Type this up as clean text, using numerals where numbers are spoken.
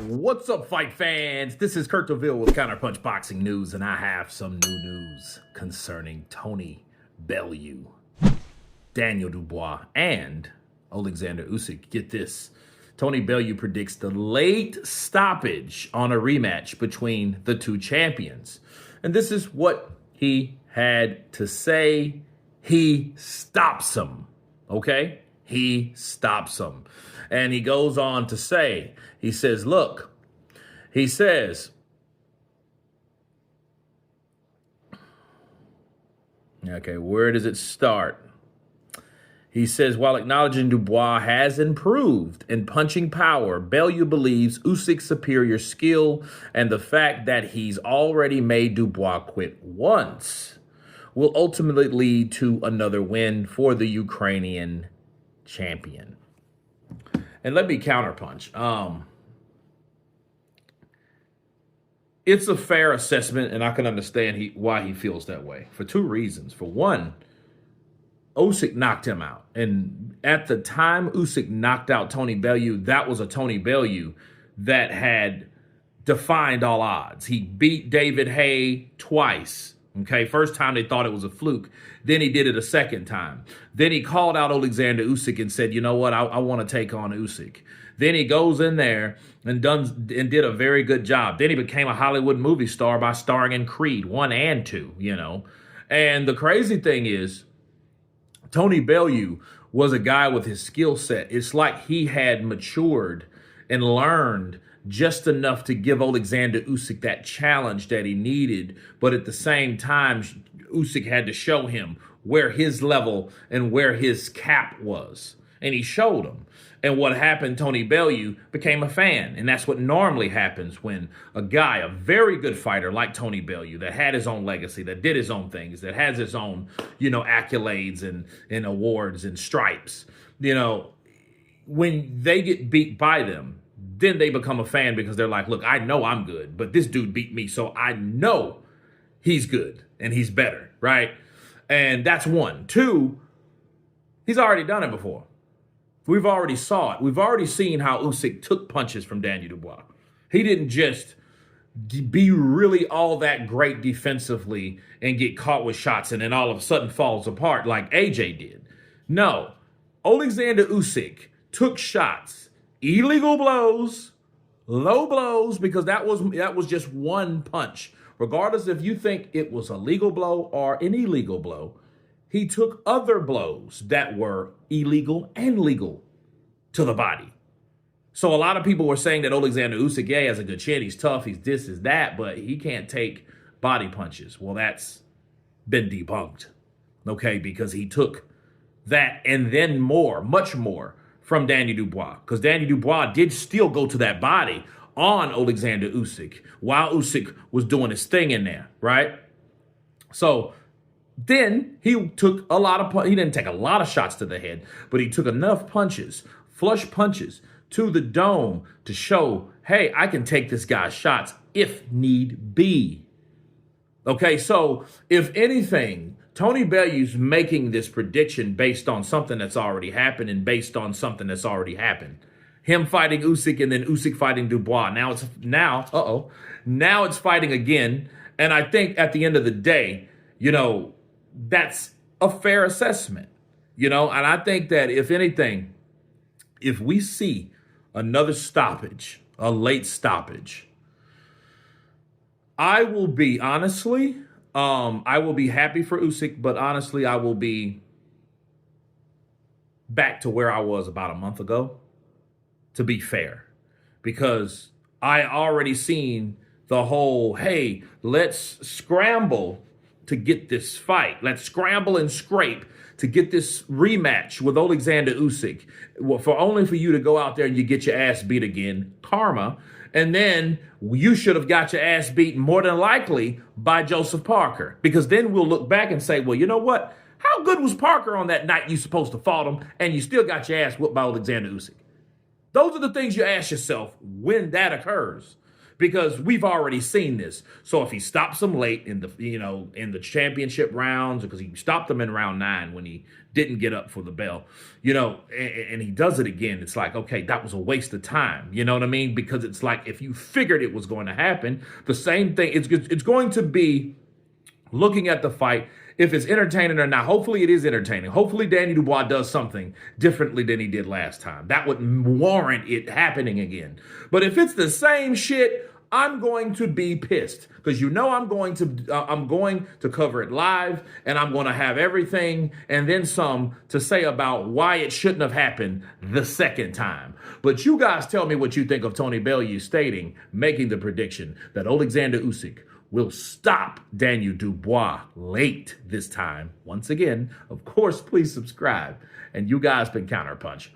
What's up, fight fans? This is Kurt DeVille with Counterpunch Boxing News, and I have some new news concerning Tony Bellew, Daniel Dubois, and Alexander Usyk. Get this. Tony Bellew predicts the late stoppage on a rematch between the two champions. And this is what he had to say. He stops him, okay? He stops him. And he goes on to say, he says, look, he says, okay, where does it start? He says, while acknowledging Dubois has improved in punching power, Bellew believes Usyk's superior skill and the fact that he's already made Dubois quit once will ultimately lead to another win for the Ukrainian champion. And let me counterpunch. It's a fair assessment, and I can understand why he feels that way for two reasons. For one, Usyk knocked him out. And at the time Usyk knocked out Tony Bellew, that was a Tony Bellew that had defied all odds. He beat David Haye twice. Okay, first time they thought it was a fluke. Then he did it a second time. Then he called out Alexander Usyk and said, you know what, I want to take on Usyk. Then he goes in there and did a very good job. Then he became a Hollywood movie star by starring in Creed 1 and 2, you know. And the crazy thing is, Tony Bellew was a guy with his skill set. It's like he had matured and learned just enough to give Alexander Usyk that challenge that he needed. But at the same time, Usyk had to show him where his level and where his cap was. And he showed him. And what happened, Tony Bellew became a fan. And that's what normally happens when a guy, a very good fighter like Tony Bellew, that had his own legacy, that did his own things, that has his own, you know, accolades and awards and stripes, you know, when they get beat by them, then they become a fan because they're like, look, I know I'm good, but this dude beat me, so I know he's good and he's better, right? And that's one. Two, he's already done it before. We've already saw it. We've already seen how Usyk took punches from Daniel Dubois. He didn't just be really all that great defensively and get caught with shots and then all of a sudden falls apart like AJ did. No, Alexander Usyk took shots, illegal blows, low blows, because that was just one punch. Regardless if you think it was a legal blow or an illegal blow, he took other blows that were illegal and legal to the body. So a lot of people were saying that Alexander Usyk, yeah, has a good chin, he's tough, he's this, is that, but he can't take body punches. Well, that's been debunked, okay, because he took that and then more, much more from Daniel Dubois, because Daniel Dubois did still go to that body on Alexander Usyk while Usyk was doing his thing in there, right? So then he took a lot of, he didn't take a lot of shots to the head, but he took enough punches, flush punches to the dome to show, hey, I can take this guy's shots if need be. Okay, so if anything, Tony Bellew's making this prediction based on something that's already happened and based on something that's already happened. Him fighting Usyk and then Usyk fighting Dubois. Now it's fighting again. And I think at the end of the day, you know, that's a fair assessment, you know, and I think that if anything, if we see another stoppage, a late stoppage, I will be, honestly, I will be happy for Usyk, but honestly, I will be back to where I was about a month ago, to be fair, because I already seen the whole, hey, let's scramble to get this fight. Let's scramble and scrape to get this rematch with Alexander Usyk, only for you to go out there and you get your ass beat again, karma, and then you should have got your ass beat more than likely by Joseph Parker, because then we'll look back and say, well, you know what? How good was Parker on that night you supposed to fought him and you still got your ass whooped by Alexander Usyk? Those are the things you ask yourself when that occurs. because we've already seen this. So if he stops him late in the in the championship rounds, because he stopped him in round 9 when he didn't get up for the bell, and he does it again, it's like, okay, that was a waste of time. You know what I mean? Because it's like, if you figured it was going to happen, the same thing. It's going to be looking at the fight, if it's entertaining or not. Hopefully it is entertaining. Hopefully Danny Dubois does something differently than he did last time. That would warrant it happening again. But if it's the same shit, I'm going to be pissed, because I'm going to cover it live, and I'm going to have everything and then some to say about why it shouldn't have happened the second time. But you guys tell me what you think of Tony Bellew making the prediction that Alexander Usyk will stop Daniel Dubois late this time. Once again, of course, please subscribe. And you guys been Counterpunch.